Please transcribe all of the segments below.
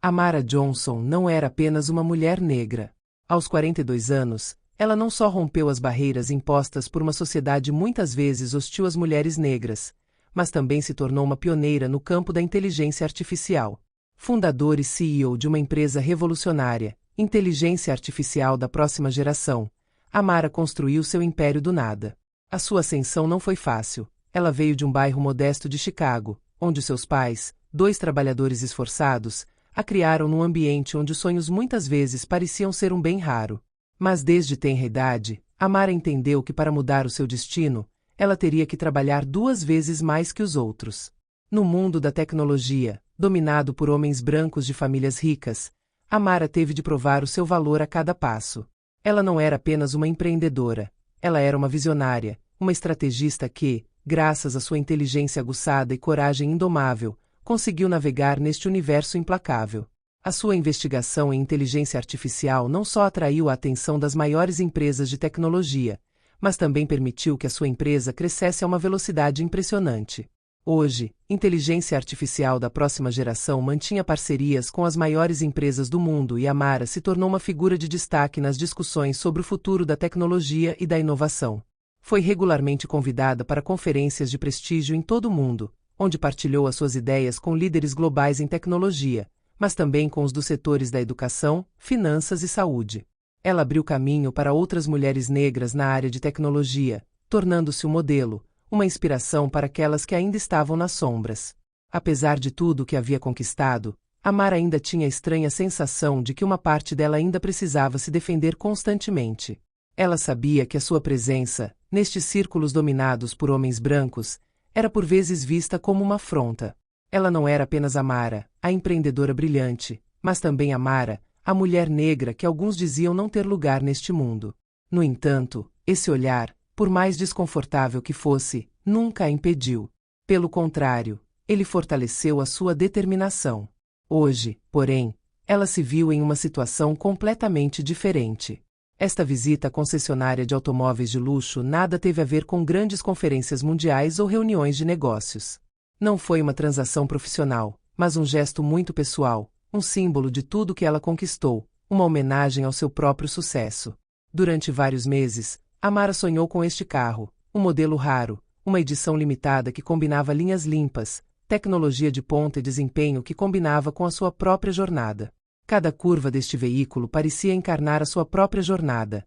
Amara Johnson não era apenas uma mulher negra. Aos 42 anos, ela não só rompeu as barreiras impostas por uma sociedade muitas vezes hostil às mulheres negras, mas também se tornou uma pioneira no campo da inteligência artificial. Fundadora e CEO de uma empresa revolucionária, inteligência artificial da próxima geração, Amara construiu seu império do nada. A sua ascensão não foi fácil. Ela veio de um bairro modesto de Chicago, onde seus pais, dois trabalhadores esforçados, a criaram num ambiente onde os sonhos muitas vezes pareciam ser um bem raro. Mas desde tenra idade, Amara entendeu que para mudar o seu destino, ela teria que trabalhar 2 vezes mais que os outros. No mundo da tecnologia, dominado por homens brancos de famílias ricas, Amara teve de provar o seu valor a cada passo. Ela não era apenas uma empreendedora, ela era uma visionária, uma estrategista que, graças à sua inteligência aguçada e coragem indomável, conseguiu navegar neste universo implacável. A sua investigação em inteligência artificial não só atraiu a atenção das maiores empresas de tecnologia, mas também permitiu que a sua empresa crescesse a uma velocidade impressionante. Hoje, inteligência artificial da próxima geração mantinha parcerias com as maiores empresas do mundo e Amara se tornou uma figura de destaque nas discussões sobre o futuro da tecnologia e da inovação. Foi regularmente convidada para conferências de prestígio em todo o mundo, onde partilhou as suas ideias com líderes globais em tecnologia, mas também com os dos setores da educação, finanças e saúde. Ela abriu caminho para outras mulheres negras na área de tecnologia, tornando-se um modelo, uma inspiração para aquelas que ainda estavam nas sombras. Apesar de tudo o que havia conquistado, Amara ainda tinha a estranha sensação de que uma parte dela ainda precisava se defender constantemente. Ela sabia que a sua presença, nestes círculos dominados por homens brancos, era por vezes vista como uma afronta. Ela não era apenas Amara, a empreendedora brilhante, mas também Amara, a mulher negra que alguns diziam não ter lugar neste mundo. No entanto, esse olhar, por mais desconfortável que fosse, nunca a impediu. Pelo contrário, ele fortaleceu a sua determinação. Hoje, porém, ela se viu em uma situação completamente diferente. Esta visita à concessionária de automóveis de luxo nada teve a ver com grandes conferências mundiais ou reuniões de negócios. Não foi uma transação profissional, mas um gesto muito pessoal, um símbolo de tudo que ela conquistou, uma homenagem ao seu próprio sucesso. Durante vários meses, Amara sonhou com este carro, um modelo raro, uma edição limitada que combinava linhas limpas, tecnologia de ponta e desempenho que combinava com a sua própria jornada. Cada curva deste veículo parecia encarnar a sua própria jornada,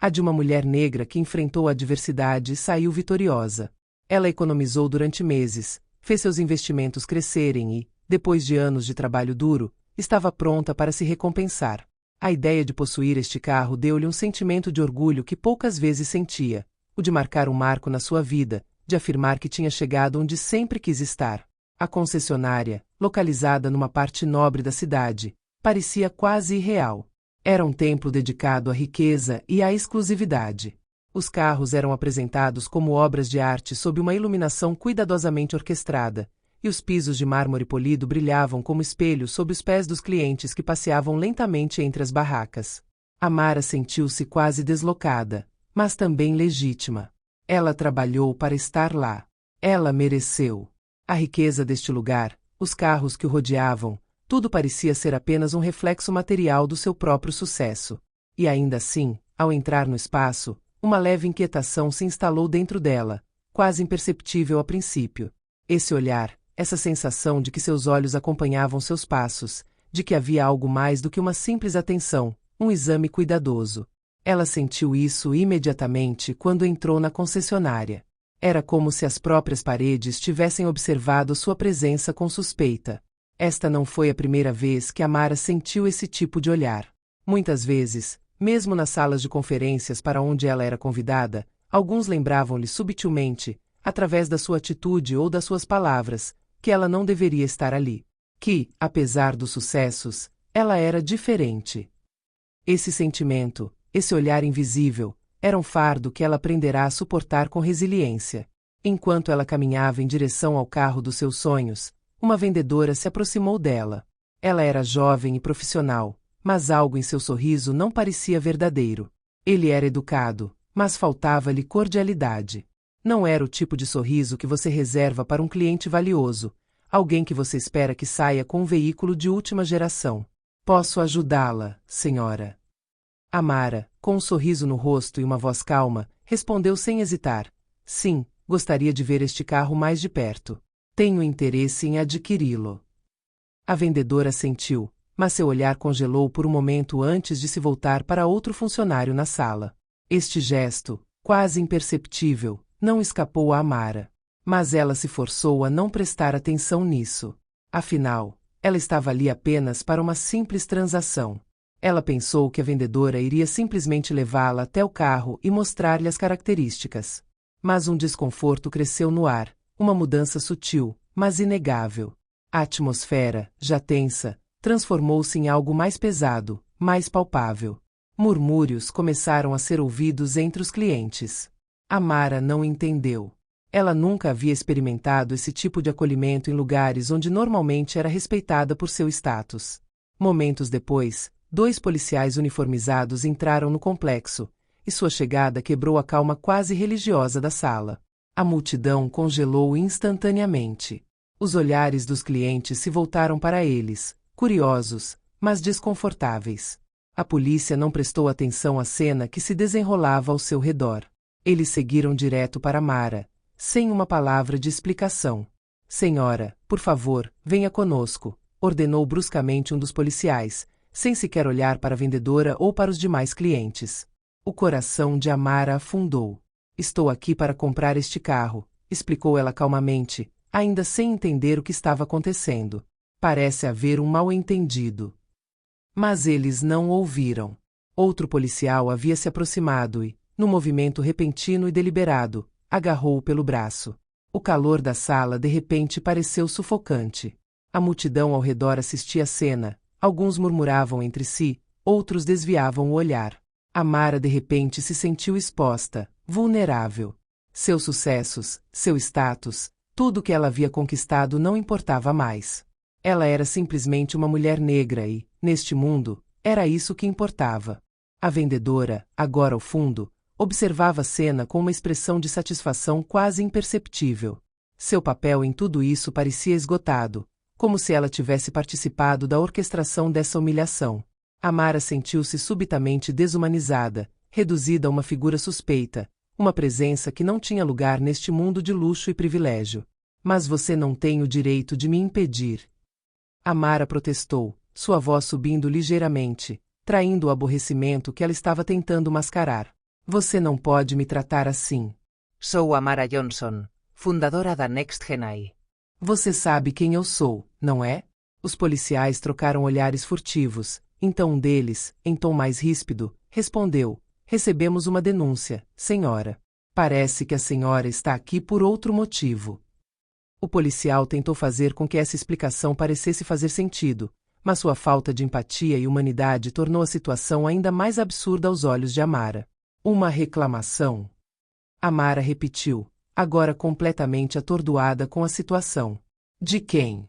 a de uma mulher negra que enfrentou a adversidade e saiu vitoriosa. Ela economizou durante meses, fez seus investimentos crescerem e, depois de anos de trabalho duro, estava pronta para se recompensar. A ideia de possuir este carro deu-lhe um sentimento de orgulho que poucas vezes sentia, o de marcar um marco na sua vida, de afirmar que tinha chegado onde sempre quis estar. A concessionária, localizada numa parte nobre da cidade, parecia quase irreal. Era um templo dedicado à riqueza e à exclusividade. Os carros eram apresentados como obras de arte sob uma iluminação cuidadosamente orquestrada, e os pisos de mármore polido brilhavam como espelhos sob os pés dos clientes que passeavam lentamente entre as barracas. Amara sentiu-se quase deslocada, mas também legítima. Ela trabalhou para estar lá. Ela mereceu. A riqueza deste lugar, os carros que o rodeavam, tudo parecia ser apenas um reflexo material do seu próprio sucesso. E ainda assim, ao entrar no espaço, uma leve inquietação se instalou dentro dela, quase imperceptível a princípio. Esse olhar, essa sensação de que seus olhos acompanhavam seus passos, de que havia algo mais do que uma simples atenção, um exame cuidadoso. Ela sentiu isso imediatamente quando entrou na concessionária. Era como se as próprias paredes tivessem observado sua presença com suspeita. Esta não foi a primeira vez que Amara sentiu esse tipo de olhar. Muitas vezes, mesmo nas salas de conferências para onde ela era convidada, alguns lembravam-lhe subtilmente, através da sua atitude ou das suas palavras, que ela não deveria estar ali. Que, apesar dos sucessos, ela era diferente. Esse sentimento, esse olhar invisível, era um fardo que ela aprenderá a suportar com resiliência. Enquanto ela caminhava em direção ao carro dos seus sonhos, uma vendedora se aproximou dela. Ela era jovem e profissional, mas algo em seu sorriso não parecia verdadeiro. Ele era educado, mas faltava-lhe cordialidade. Não era o tipo de sorriso que você reserva para um cliente valioso, Alguém que você espera que saia com um veículo de última geração. Posso ajudá-la, senhora? Amara, com um sorriso no rosto e uma voz calma, respondeu sem hesitar. Sim, gostaria de ver este carro mais de perto. Tenho interesse em adquiri-lo. A vendedora assentiu, mas seu olhar congelou por um momento antes de se voltar para outro funcionário na sala. Este gesto, quase imperceptível, não escapou a Amara. Mas ela se forçou a não prestar atenção nisso. Afinal, ela estava ali apenas para uma simples transação. Ela pensou que a vendedora iria simplesmente levá-la até o carro e mostrar-lhe as características. Mas um desconforto cresceu no ar, uma mudança sutil, mas inegável. A atmosfera, já tensa, transformou-se em algo mais pesado, mais palpável. Murmúrios começaram a ser ouvidos entre os clientes. Amara não entendeu. Ela nunca havia experimentado esse tipo de acolhimento em lugares onde normalmente era respeitada por seu status. Momentos depois, 2 policiais uniformizados entraram no complexo, e sua chegada quebrou a calma quase religiosa da sala. A multidão congelou instantaneamente. Os olhares dos clientes se voltaram para eles, curiosos, mas desconfortáveis. A polícia não prestou atenção à cena que se desenrolava ao seu redor. Eles seguiram direto para Amara, sem uma palavra de explicação. Senhora, por favor, venha conosco, ordenou bruscamente um dos policiais, sem sequer olhar para a vendedora ou para os demais clientes. O coração de Amara afundou. Estou aqui para comprar este carro, explicou ela calmamente, ainda sem entender o que estava acontecendo. Parece haver um mal-entendido. Mas eles não ouviram. Outro policial havia se aproximado e, num movimento repentino e deliberado, agarrou-o pelo braço. O calor da sala de repente pareceu sufocante. A multidão ao redor assistia à cena, alguns murmuravam entre si, outros desviavam o olhar. Amara de repente se sentiu exposta, vulnerável. Seus sucessos, seu status, tudo o que ela havia conquistado não importava mais. Ela era simplesmente uma mulher negra e, neste mundo, era isso que importava. A vendedora, agora ao fundo, observava a cena com uma expressão de satisfação quase imperceptível. Seu papel em tudo isso parecia esgotado, como se ela tivesse participado da orquestração dessa humilhação. Amara sentiu-se subitamente desumanizada, reduzida a uma figura suspeita, uma presença que não tinha lugar neste mundo de luxo e privilégio. Mas você não tem o direito de me impedir. Amara protestou, sua voz subindo ligeiramente, traindo o aborrecimento que ela estava tentando mascarar. Você não pode me tratar assim. Sou Amara Johnson, fundadora da Next Gen AI. Você sabe quem eu sou, não é? Os policiais trocaram olhares furtivos, então um deles, em tom mais ríspido, respondeu: recebemos uma denúncia, senhora. Parece que a senhora está aqui por outro motivo. O policial tentou fazer com que essa explicação parecesse fazer sentido, mas sua falta de empatia e humanidade tornou a situação ainda mais absurda aos olhos de Amara. Uma reclamação? Amara repetiu, agora completamente atordoada com a situação. De quem?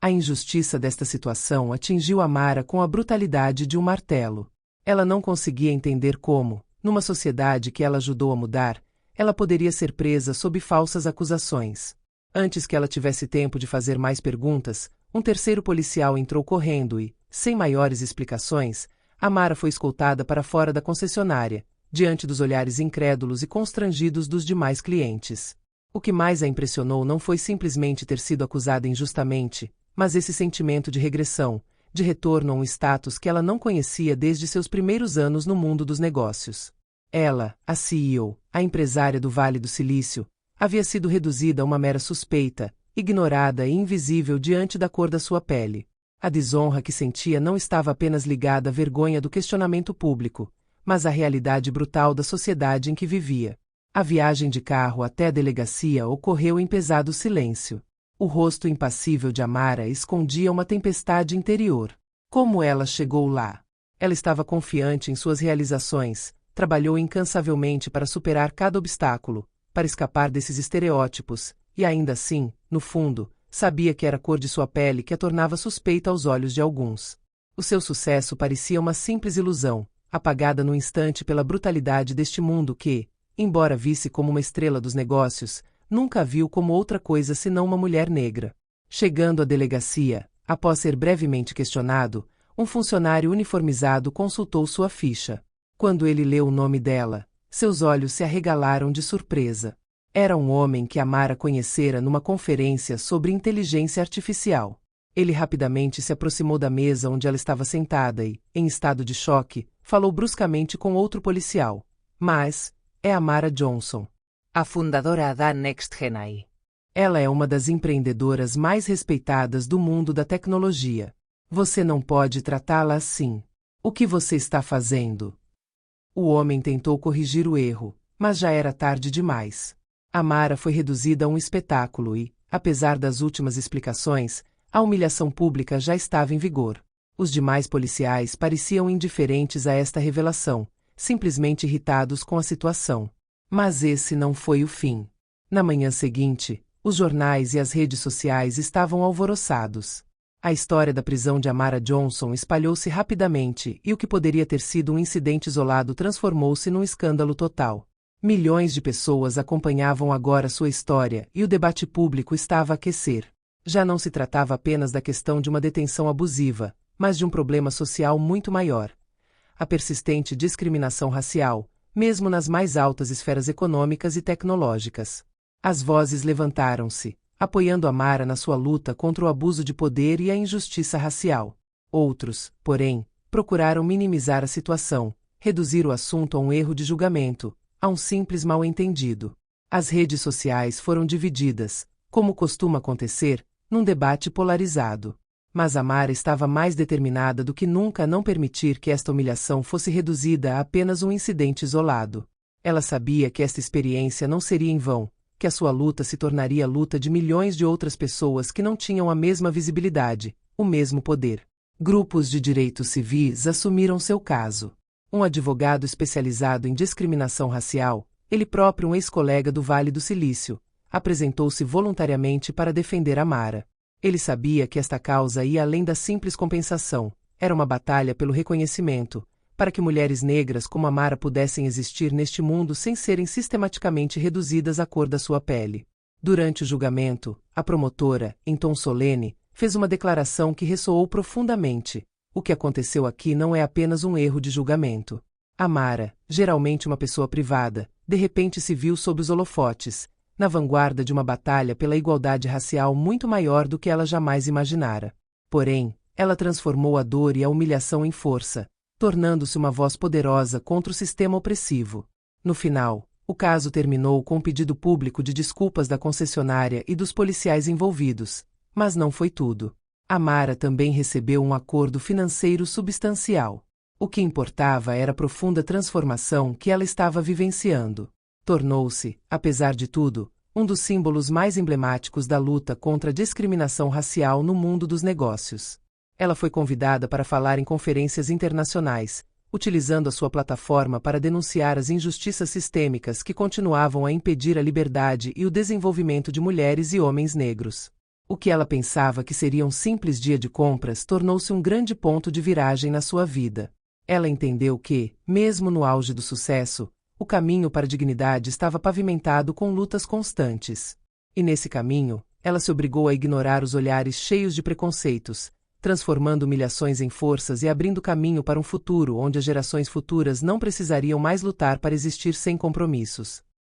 A injustiça desta situação atingiu Amara com a brutalidade de um martelo. Ela não conseguia entender como, numa sociedade que ela ajudou a mudar, ela poderia ser presa sob falsas acusações. Antes que ela tivesse tempo de fazer mais perguntas, um terceiro policial entrou correndo e, sem maiores explicações, Amara foi escoltada para fora da concessionária, diante dos olhares incrédulos e constrangidos dos demais clientes. O que mais a impressionou não foi simplesmente ter sido acusada injustamente, mas esse sentimento de regressão, de retorno a um status que ela não conhecia desde seus primeiros anos no mundo dos negócios. Ela, a CEO, a empresária do Vale do Silício, havia sido reduzida a uma mera suspeita, ignorada e invisível diante da cor da sua pele. A desonra que sentia não estava apenas ligada à vergonha do questionamento público, mas à realidade brutal da sociedade em que vivia. A viagem de carro até a delegacia ocorreu em pesado silêncio. O rosto impassível de Amara escondia uma tempestade interior. Como ela chegou lá? Ela estava confiante em suas realizações, trabalhou incansavelmente para superar cada obstáculo, para escapar desses estereótipos, e ainda assim, no fundo, sabia que era a cor de sua pele que a tornava suspeita aos olhos de alguns. O seu sucesso parecia uma simples ilusão, apagada no instante pela brutalidade deste mundo que, embora visse como uma estrela dos negócios, nunca a viu como outra coisa senão uma mulher negra. Chegando à delegacia, após ser brevemente questionado, um funcionário uniformizado consultou sua ficha. Quando ele leu o nome dela, seus olhos se arregalaram de surpresa. Era um homem que Amara conhecera numa conferência sobre inteligência artificial. Ele rapidamente se aproximou da mesa onde ela estava sentada e, em estado de choque, falou bruscamente com outro policial. Mas, é Amara Johnson. A fundadora da NextGen. Ela é uma das empreendedoras mais respeitadas do mundo da tecnologia. Você não pode tratá-la assim. O que você está fazendo? O homem tentou corrigir o erro, mas já era tarde demais. Amara foi reduzida a um espetáculo e, apesar das últimas explicações, a humilhação pública já estava em vigor. Os demais policiais pareciam indiferentes a esta revelação, simplesmente irritados com a situação. Mas esse não foi o fim. Na manhã seguinte, os jornais e as redes sociais estavam alvoroçados. A história da prisão de Amara Johnson espalhou-se rapidamente e o que poderia ter sido um incidente isolado transformou-se num escândalo total. Milhões de pessoas acompanhavam agora sua história e o debate público estava a aquecer. Já não se tratava apenas da questão de uma detenção abusiva, mas de um problema social muito maior. A persistente discriminação racial, mesmo nas mais altas esferas econômicas e tecnológicas. As vozes levantaram-se, apoiando Amara na sua luta contra o abuso de poder e a injustiça racial. Outros, porém, procuraram minimizar a situação, reduzir o assunto a um erro de julgamento, a um simples mal-entendido. As redes sociais foram divididas, como costuma acontecer, num debate polarizado. Mas Amara estava mais determinada do que nunca a não permitir que esta humilhação fosse reduzida a apenas um incidente isolado. Ela sabia que esta experiência não seria em vão, que a sua luta se tornaria a luta de milhões de outras pessoas que não tinham a mesma visibilidade, o mesmo poder. Grupos de direitos civis assumiram seu caso. Um advogado especializado em discriminação racial, ele próprio um ex-colega do Vale do Silício, apresentou-se voluntariamente para defender Amara. Ele sabia que esta causa ia além da simples compensação, era uma batalha pelo reconhecimento, para que mulheres negras como Amara pudessem existir neste mundo sem serem sistematicamente reduzidas à cor da sua pele. Durante o julgamento, a promotora, em tom solene, fez uma declaração que ressoou profundamente. O que aconteceu aqui não é apenas um erro de julgamento. Amara, geralmente uma pessoa privada, de repente se viu sob os holofotes, na vanguarda de uma batalha pela igualdade racial muito maior do que ela jamais imaginara. Porém, ela transformou a dor e a humilhação em força, tornando-se uma voz poderosa contra o sistema opressivo. No final, o caso terminou com um pedido público de desculpas da concessionária e dos policiais envolvidos. Mas não foi tudo. Amara também recebeu um acordo financeiro substancial. O que importava era a profunda transformação que ela estava vivenciando. Tornou-se, apesar de tudo, um dos símbolos mais emblemáticos da luta contra a discriminação racial no mundo dos negócios. Ela foi convidada para falar em conferências internacionais, utilizando a sua plataforma para denunciar as injustiças sistêmicas que continuavam a impedir a liberdade e o desenvolvimento de mulheres e homens negros. O que ela pensava que seria um simples dia de compras tornou-se um grande ponto de viragem na sua vida. Ela entendeu que, mesmo no auge do sucesso, o caminho para a dignidade estava pavimentado com lutas constantes. E nesse caminho, ela se obrigou a ignorar os olhares cheios de preconceitos, transformando humilhações em forças e abrindo caminho para um futuro onde as gerações futuras não precisariam mais lutar para existir sem compromissos.